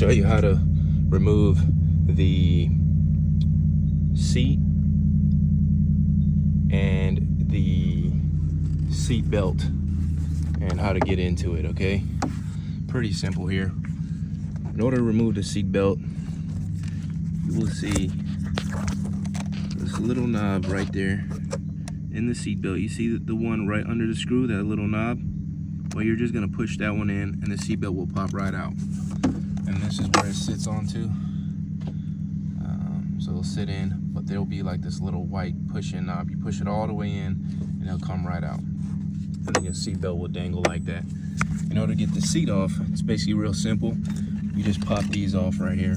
show you how to remove the seat and the seat belt and how to get into it, okay? Pretty simple here. In order to remove the seat belt, you will see this little knob right there in the seat belt. You see the one right under the screw, that little knob? Well, you're just gonna push that one in and the seat belt will pop right out. And this is where it sits onto. So it'll sit in, but there'll be like this little white push-in knob. You push it all the way in and it'll come right out. And then your seat belt will dangle like that. In order to get the seat off, it's basically real simple. You just pop these off right here.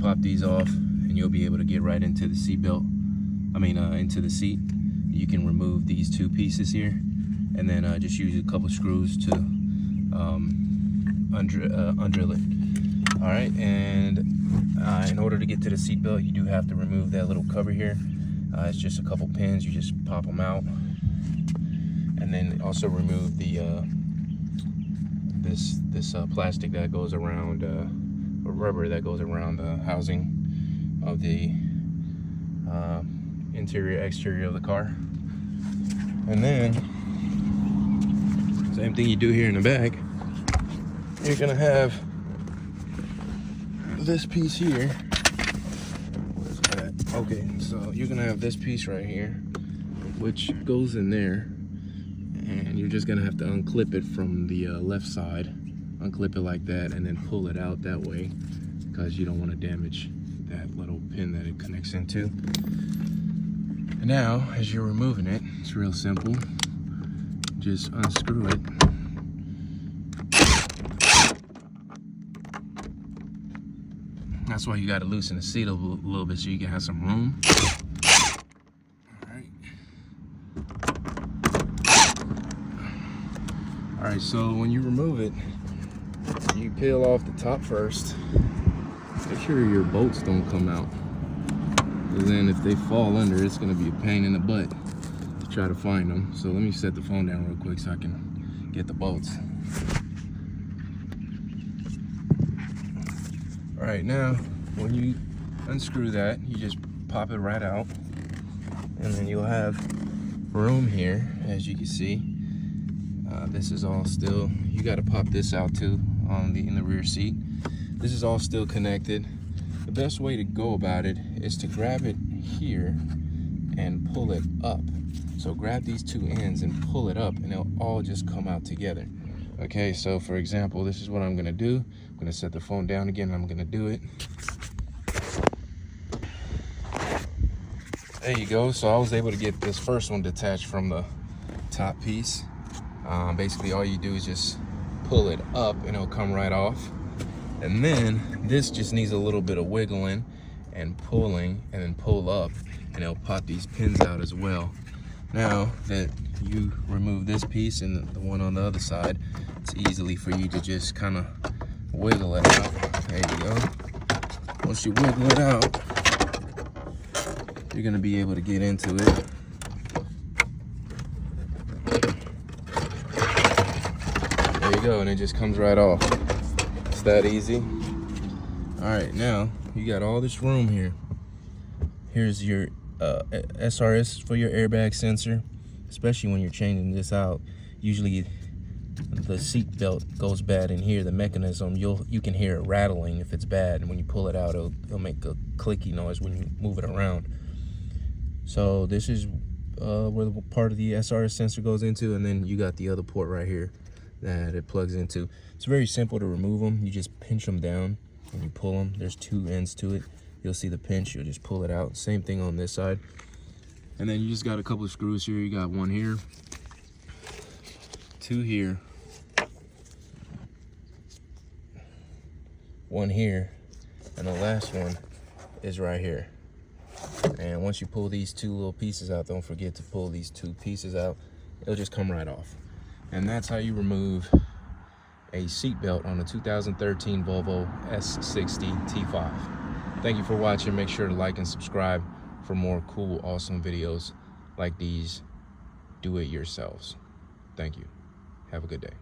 Pop these off and you'll be able to get right into the seat belt. Into the seat. You can remove these two pieces here and then just use a couple screws to undrill it. All right, and in order to get to the seat belt, you do have to remove that little cover here. It's just a couple pins. You just pop them out, and then also remove the this plastic that goes around, or rubber that goes around the housing of the interior exterior of the car. And then same thing you do here in the back. You're gonna have this piece here. Where's that? Okay, so you're gonna have this piece right here, which goes in there, and you're just gonna have to unclip it from the left side. Unclip it like that, and then pull it out that way, because you don't want to damage that little pin that it connects into. And now, as you're removing it, it's real simple. Just unscrew it. That's why you got to loosen the seat a little bit so you can have some room. All right, so when you remove it, you peel off the top first. Make sure your bolts don't come out. Because then if they fall under, it's going to be a pain in the butt to try to find them. So let me set the phone down real quick so I can get the bolts. All right, now when you unscrew that, you just pop it right out, and then you'll have room here. As you can see, this is all still, you got to pop this out too in the rear seat. This is all still connected. The best way to go about it is to grab it here and pull it up. So grab these two ends and pull it up, and it'll all just come out together. Okay, so for example, this is what I'm gonna do. I'm gonna set the phone down again, and I'm gonna do it. There you go. So I was able to get this first one detached from the top piece. Basically, all you do is just pull it up, and it'll come right off. And then this just needs a little bit of wiggling and pulling, and then pull up, and it'll pop these pins out as well. Now that you remove this piece and the one on the other side, it's easily for you to just kind of wiggle it out. There you go. Once you wiggle it out, you're gonna be able to get into it. There you go, and it just comes right off. It's that easy. All right, now you got all this room here. Here's your SRS for your airbag sensor, especially when you're changing this out. Usually the seat belt goes bad in here, the mechanism, you can hear it rattling if it's bad, and when you pull it out, it'll make a clicky noise when you move it around. So this is where the part of the SRS sensor goes into, and then you got the other port right here that it plugs into. It's very simple to remove them. You just pinch them down and you pull them. There's two ends to it. You'll see the pinch, you'll just pull it out. Same thing on this side. And then you just got a couple of screws here. You got one here, two here, one here, and the last one is right here. And once you pull these two little pieces out, don't forget to pull these two pieces out. It'll just come right off. And that's how you remove a seat belt on a 2013 Volvo S60 T5. Thank you for watching. Make sure to like and subscribe for more cool, awesome videos like these. Do it yourselves. Thank you. Have a good day.